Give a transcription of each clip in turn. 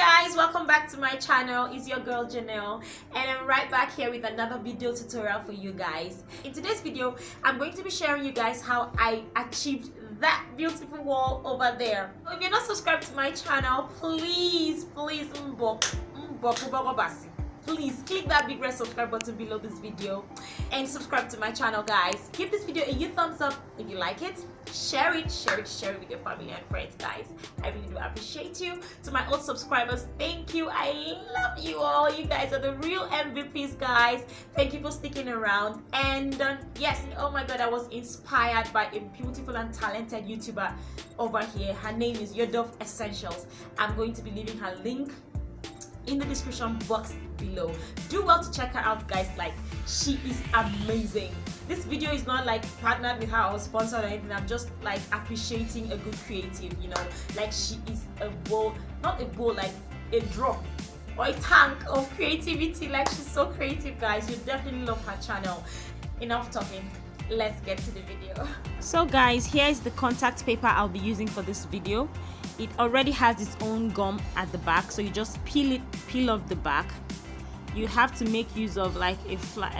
Guys, welcome back to my channel. It's your girl Janearl, and I'm right back here with another video tutorial for you guys. In today's video, I'm going to be sharing you guys how I achieved that beautiful wall over there. If you're not subscribed to my channel, please click that big red subscribe button below this video and subscribe to my channel, guys. Give this video a huge thumbs up if you like it. Share it with your family and friends, guys. I really do appreciate you. To my old subscribers, thank you. I love you all. You guys are the real MVPs, guys. Thank you for sticking around. And yes, oh my god, I was inspired by a beautiful and talented YouTuber over here. Her name is youuu Essentials. I'm going to be leaving her link in the description box below. Do well to check her out, guys. Like, she is amazing. This video is not like partnered with her or sponsored or anything. I'm just like appreciating a good creative, you know. Like, she is a bowl, not a bowl, like a drop or a tank of creativity. Like, she's so creative, guys. You definitely love her channel. Enough talking, let's get to the video. So guys, here is the contact paper I'll be using for this video. It already has its own gum at the back, so you just peel off the back. You have to make use of like a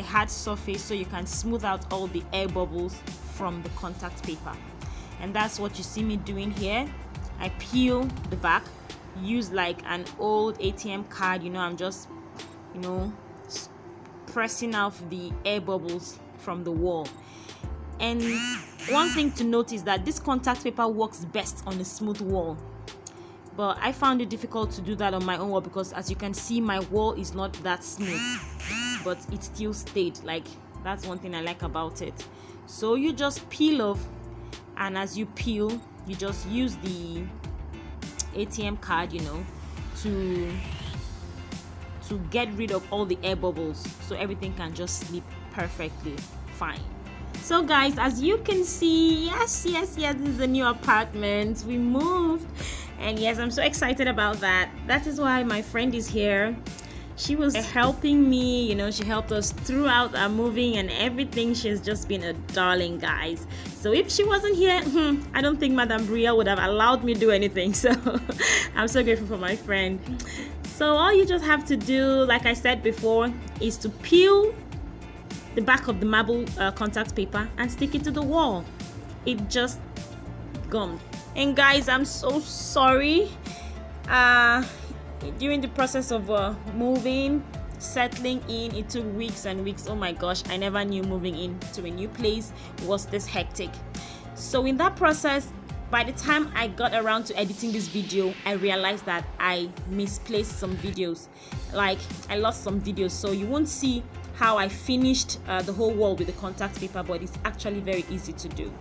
hard surface so you can smooth out all the air bubbles from the contact paper, and that's what you see me doing here. I peel the back, use like an old ATM card, you know. I'm just, you know, pressing out the air bubbles from the wall. And one thing to note is that this contact paper works best on a smooth wall, but I found it difficult to do that on my own wall because, as you can see, my wall is not that smooth, but it still stayed. Like, that's one thing I like about it. So you just peel off, and as you peel, you just use the ATM card, you know, to get rid of all the air bubbles so everything can just slip perfectly fine. So guys, as you can see, yes, this is a new apartment. We moved, and yes, I'm so excited about that. That is why my friend is here. She was helping me, you know. She helped us throughout our moving and everything. She's just been a darling, guys. So if she wasn't here, I don't think Madame Bria would have allowed me to do anything. So I'm so grateful for my friend. So all you just have to do, like I said before, is to peel the back of the marble contact paper and stick it to the wall. It just gummed. And guys, I'm so sorry. During the process of moving, settling in, it took weeks and weeks. Oh my gosh, I never knew moving into a new place was this hectic. So in that process, by the time I got around to editing this video, I realized that I misplaced some videos. Like, I lost some videos, so you won't see how I finished the whole wall with the contact paper, but it's actually very easy to do.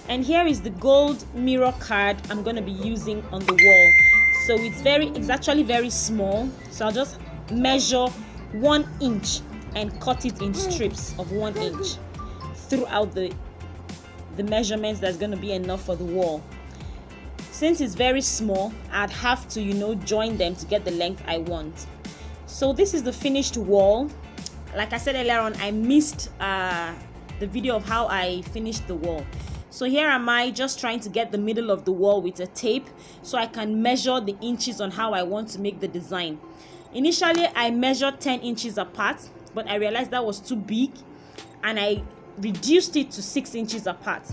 And here is the gold mirror card I'm going to be using on the wall. So it's actually very small, so I'll just measure 1 inch and cut it in strips of 1 inch throughout the measurements. That's going to be enough for the wall. Since it's very small, I'd have to, you know, join them to get the length I want. So this is the finished wall. Like I said earlier on, I missed the video of how I finished the wall. So here am I, just trying to get the middle of the wall with a tape so I can measure the inches on how I want to make the design. Initially, I measured 10 inches apart, but I realized that was too big, and I reduced it to 6 inches apart.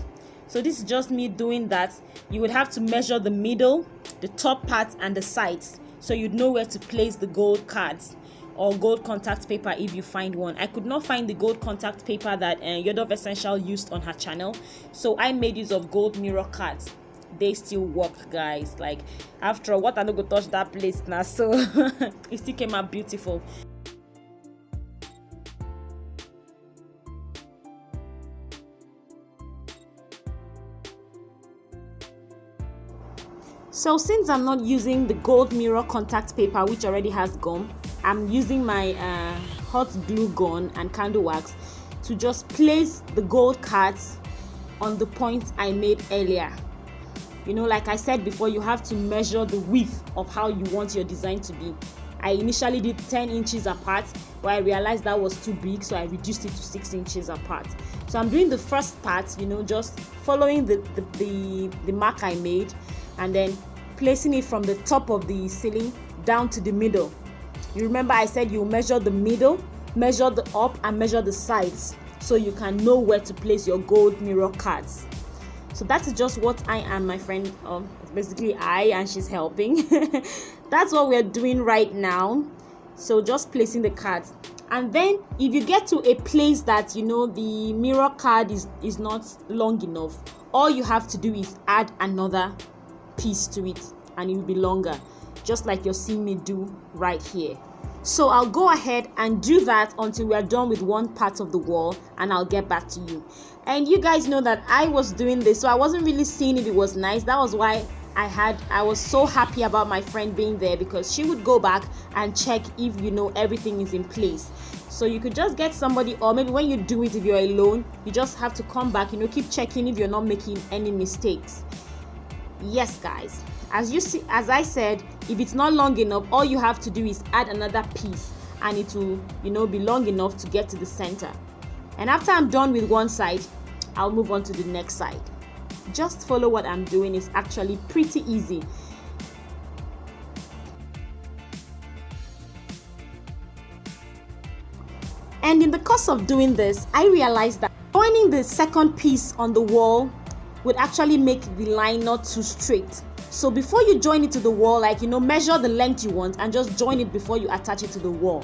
So this is just me doing that. You would have to measure the middle, the top part, and the sides, so you'd know where to place the gold cards or gold contact paper if you find one. I could not find the gold contact paper that youuu Essential used on her channel, so I made use of gold mirror cards. They still work, guys. Like, after all, what I don't go touch that place now, so it still came out beautiful. So since I'm not using the gold mirror contact paper, which already has gum, I'm using my hot glue gun and candle wax to just place the gold cards on the points I made earlier. You know, like I said before, you have to measure the width of how you want your design to be. I initially did 10 inches apart, but I realized that was too big, so I reduced it to 6 inches apart. So I'm doing the first part, you know, just following the mark I made, and then placing it from the top of the ceiling down to the middle. You remember I said you measure the middle, measure the up, and measure the sides, so you can know where to place your gold mirror cards. So that is just what I am, my friend. Basically I, and she's helping. That's what we're doing right now. So just placing the cards. And then if you get to a place that, you know, the mirror card is not long enough, all you have to do is add another piece to it and it will be longer, just like you're seeing me do right here. So I'll go ahead and do that until we are done with one part of the wall, and I'll get back to you. And you guys know that I was doing this, so I wasn't really seeing if it was nice. That was why I was so happy about my friend being there, because she would go back and check if, you know, everything is in place. So you could just get somebody, or maybe when you do it, if you're alone, you just have to come back, you know, keep checking if you're not making any mistakes. Yes guys, as you see, as I said, if it's not long enough, all you have to do is add another piece and it will, you know, be long enough to get to the center. And after I'm done with one side, I'll move on to the next side. Just follow what I'm doing. It's actually pretty easy. And in the course of doing this, I realized that joining the second piece on the wall would actually make the line not too straight. So before you join it to the wall, like, you know, measure the length you want and just join it before you attach it to the wall.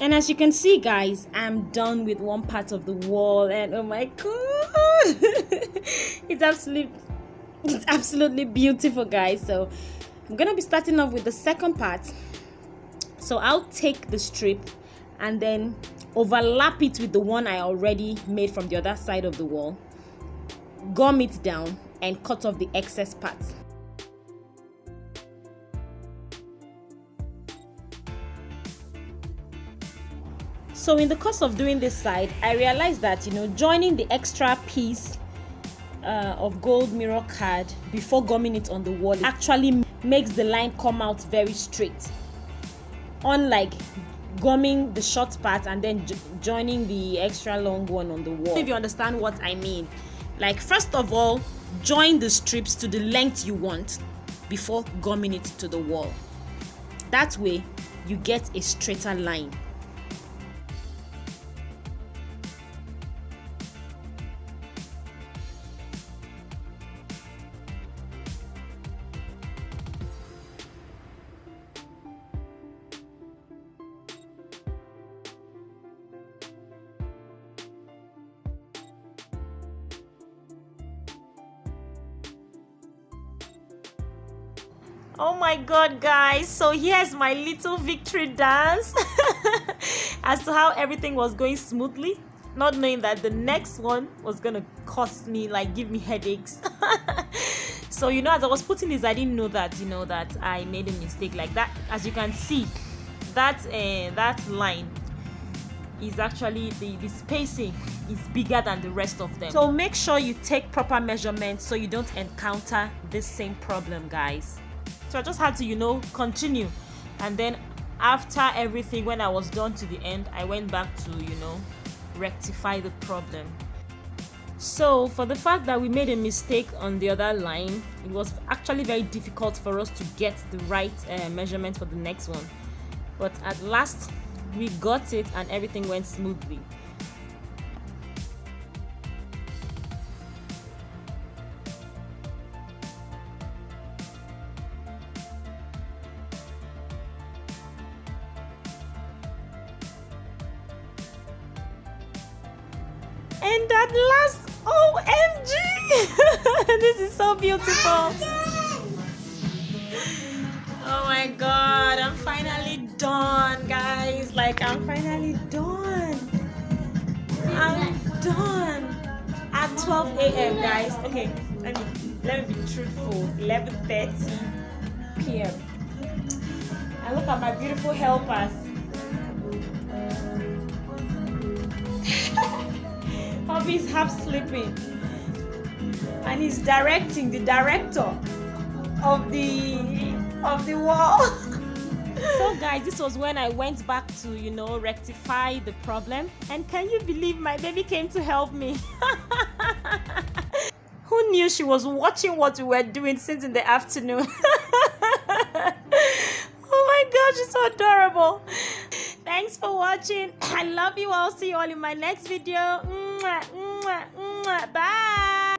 And as you can see guys, I'm done with one part of the wall, and oh my god, it's absolutely beautiful guys. So I'm gonna be starting off with the second part. So I'll take the strip and then overlap it with the one I already made from the other side of the wall, gum it down and cut off the excess parts. So in the course of doing this side, I realized that, you know, joining the extra piece of gold mirror card before gumming it on the wall actually makes the line come out very straight, unlike gumming the short part and then joining the extra long one on the wall. If you understand what I mean, like, first of all, join the strips to the length you want before gumming it to the wall. That way you get a straighter line. Oh my god guys, so here's my little victory dance as to how everything was going smoothly, not knowing that the next one was gonna cost me, like, give me headaches. So, you know, as I was putting this, I didn't know that, you know, that I made a mistake like that. As you can see, that line is actually, the spacing is bigger than the rest of them. So make sure you take proper measurements so you don't encounter this same problem guys. So I just had to, you know, continue, and then after everything, when I was done to the end, I went back to, you know, rectify the problem. So for the fact that we made a mistake on the other line, it was actually very difficult for us to get the right measurement for the next one, but at last we got it and everything went smoothly. And at last, OMG! This is so beautiful. Oh my god, I'm finally done, guys. Like, I'm finally done. I'm done at 12 a.m. guys. Okay, let me be truthful. 11:30 p.m. And look at my beautiful helpers. Hobby's half sleeping, and he's directing, the director of the wall. So guys, this was when I went back to, you know, rectify the problem, and can you believe my baby came to help me? Who knew she was watching what we were doing since in the afternoon? Oh my gosh, she's so adorable. Thanks for watching. I love you all. See you all in my next video. Bye.